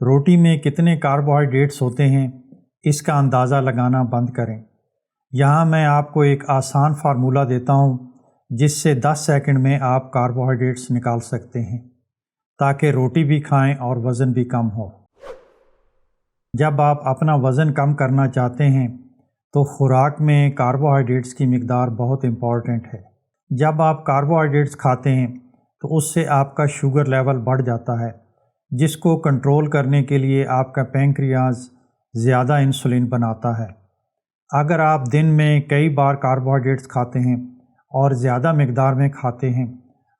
روٹی میں کتنے کاربوہائیڈریٹس ہوتے ہیں اس کا اندازہ لگانا بند کریں۔ یہاں میں آپ کو ایک آسان فارمولہ دیتا ہوں جس سے 10 سیکنڈ میں آپ کاربوہائیڈریٹس نکال سکتے ہیں تاکہ روٹی بھی کھائیں اور وزن بھی کم ہو۔ جب آپ اپنا وزن کم کرنا چاہتے ہیں تو خوراک میں کاربوہائیڈریٹس کی مقدار بہت امپورٹنٹ ہے۔ جب آپ کاربوہائیڈریٹس کھاتے ہیں تو اس سے آپ کا شوگر لیول بڑھ جاتا ہے، جس کو کنٹرول کرنے کے لیے آپ کا پینکریاز زیادہ انسولین بناتا ہے۔ اگر آپ دن میں کئی بار کاربوہائیڈریٹس کھاتے ہیں اور زیادہ مقدار میں کھاتے ہیں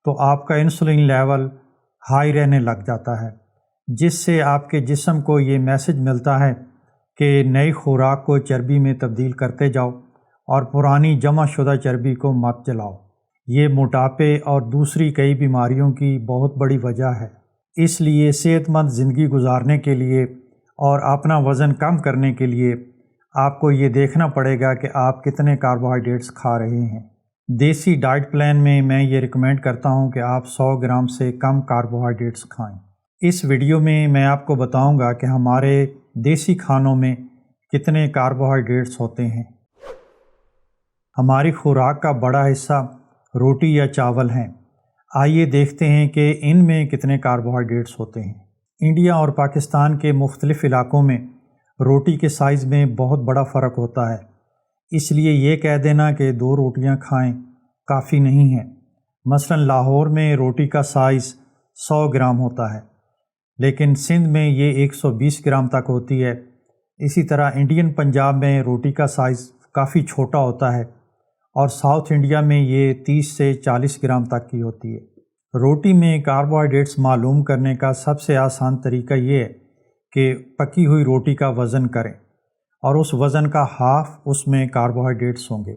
تو آپ کا انسولین لیول ہائی رہنے لگ جاتا ہے، جس سے آپ کے جسم کو یہ میسج ملتا ہے کہ نئی خوراک کو چربی میں تبدیل کرتے جاؤ اور پرانی جمع شدہ چربی کو مت جلاؤ۔ یہ موٹاپے اور دوسری کئی بیماریوں کی بہت بڑی وجہ ہے۔ اس لیے صحت مند زندگی گزارنے کے لیے اور اپنا وزن کم کرنے کے لیے آپ کو یہ دیکھنا پڑے گا کہ آپ کتنے کاربوہائیڈریٹس کھا رہے ہیں۔ دیسی ڈائٹ پلان میں یہ ریکمینڈ کرتا ہوں کہ آپ 100 گرام سے کم کاربوہائیڈریٹس کھائیں۔ اس ویڈیو میں آپ کو بتاؤں گا کہ ہمارے دیسی کھانوں میں کتنے کاربوہائیڈریٹس ہوتے ہیں۔ ہماری خوراک کا بڑا حصہ روٹی یا چاول ہیں۔ آئیے دیکھتے ہیں کہ ان میں کتنے کاربوہائیڈریٹس ہوتے ہیں۔ انڈیا اور پاکستان کے مختلف علاقوں میں روٹی کے سائز میں بہت بڑا فرق ہوتا ہے، اس لیے یہ کہہ دینا کہ 2 روٹیاں کھائیں کافی نہیں ہے۔ مثلا لاہور میں روٹی کا سائز 100 گرام ہوتا ہے، لیکن سندھ میں یہ 120 گرام تک ہوتی ہے۔ اسی طرح انڈین پنجاب میں روٹی کا سائز کافی چھوٹا ہوتا ہے اور ساؤتھ انڈیا میں یہ 30 سے 40 گرام تک کی ہوتی ہے۔ روٹی میں کاربوہائیڈریٹس معلوم کرنے کا سب سے آسان طریقہ یہ ہے کہ پکی ہوئی روٹی کا وزن کریں اور اس وزن کا ہاف اس میں کاربوہائیڈریٹس ہوں گے۔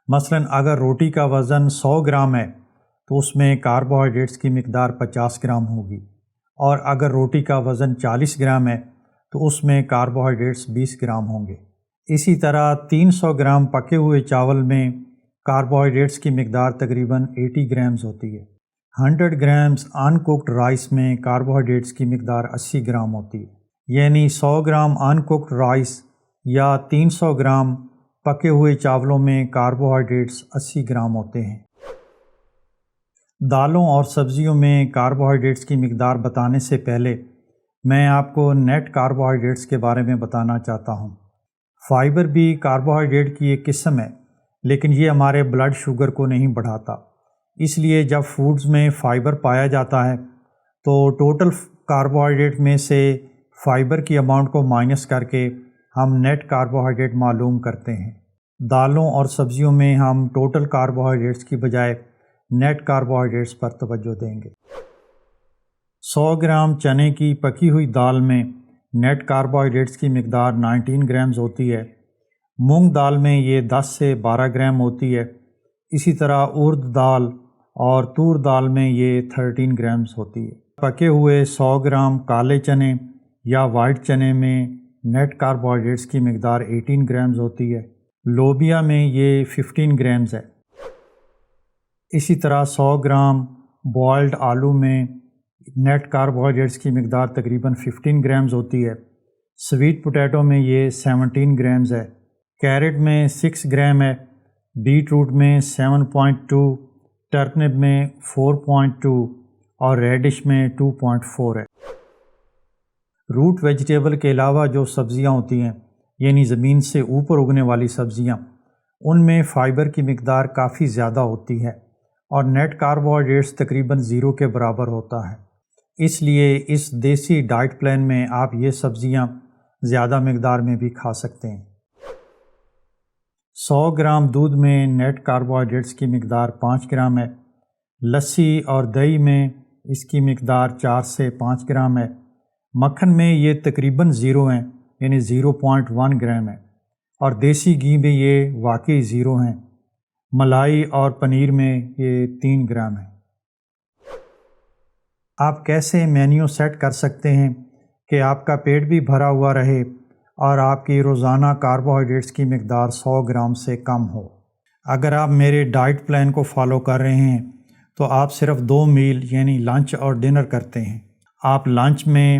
مثلا اگر روٹی کا وزن 100 گرام ہے تو اس میں کاربوہائیڈریٹس کی مقدار 50 گرام ہوگی، اور اگر روٹی کا وزن 40 گرام ہے تو اس میں کاربوہائیڈریٹس 20 گرام ہوں گے۔ اسی طرح 300 گرام پکے ہوئے چاول میں کاربوہائیڈریٹس کی مقدار تقریباً 80 گرامز ہوتی ہے۔ 100 گرامز ان کوکڈ رائس میں کاربوہائیڈریٹس کی مقدار 80 گرام ہوتی ہے، یعنی 100 گرام ان کوکڈ رائس یا 300 گرام پکے ہوئے چاولوں میں کاربوہائیڈریٹس 80 گرام ہوتے ہیں۔ دالوں اور سبزیوں میں کاربوہائیڈریٹس کی مقدار بتانے سے پہلے میں آپ کو نیٹ کاربوہائیڈریٹس کے بارے میں بتانا چاہتا ہوں۔ فائبر بھی کاربوہائیڈریٹ کی ایک قسم ہے، لیکن یہ ہمارے بلڈ شوگر کو نہیں بڑھاتا۔ اس لیے جب فوڈز میں فائبر پایا جاتا ہے تو ٹوٹل کاربوہائیڈریٹ میں سے فائبر کی اماؤنٹ کو مائنس کر کے ہم نیٹ کاربوہائیڈریٹ معلوم کرتے ہیں۔ دالوں اور سبزیوں میں ہم ٹوٹل کاربوہائیڈریٹس کی بجائے نیٹ کاربوہائیڈریٹس پر توجہ دیں گے۔ 100 گرام چنے کی پکی ہوئی دال میں نیٹ کاربوہائیڈریٹس کی مقدار 19 گرامز ہوتی ہے۔ مونگ دال میں یہ 10 سے 12 گرام ہوتی ہے۔ اسی طرح ارد دال اور تور دال میں یہ 13 گرامز ہوتی ہے۔ پکے ہوئے 100 گرام کالے چنے یا وائٹ چنے میں نیٹ کاربوہائیڈریٹس کی مقدار 18 گرامز ہوتی ہے۔ لوبیا میں یہ 15 گرامز ہے۔ اسی طرح 100 گرام بوائلڈ آلو میں نیٹ کاربوہائیڈریٹس کی مقدار تقریباً 15 گرامز ہوتی ہے۔ سویٹ پوٹیٹو میں یہ 17 گرامز ہے۔ کیرٹ میں 6 گرام ہے۔ بیٹ روٹ میں 7.2، ٹرنپ میں 4.2 اور ریڈش میں 2.4 ہے۔ روٹ ویجیٹیبل کے علاوہ جو سبزیاں ہوتی ہیں، یعنی زمین سے اوپر اگنے والی سبزیاں، ان میں فائبر کی مقدار کافی زیادہ ہوتی ہے اور نیٹ کاربوہائیڈریٹس تقریباً 0 کے برابر ہوتا ہے۔ اس لیے اس دیسی ڈائٹ پلان میں آپ یہ سبزیاں زیادہ مقدار میں بھی کھا سکتے ہیں۔ 100 گرام دودھ میں نیٹ کاربوہائیڈریٹس کی مقدار 5 گرام ہے۔ لسی اور دہی میں اس کی مقدار 4 سے 5 گرام ہے۔ مکھن میں یہ تقریباً 0 ہیں، یعنی 0.1 گرام ہے، اور دیسی گھی میں یہ واقعی 0 ہیں۔ ملائی اور پنیر میں یہ 3 گرام ہے۔ آپ کیسے مینیو سیٹ کر سکتے ہیں کہ آپ کا پیٹ بھی بھرا ہوا رہے اور آپ کی روزانہ کاربوہائیڈریٹس کی مقدار 100 گرام سے کم ہو؟ اگر آپ میرے ڈائٹ پلان کو فالو کر رہے ہیں تو آپ صرف 2 میل یعنی لنچ اور ڈنر کرتے ہیں۔ آپ لنچ میں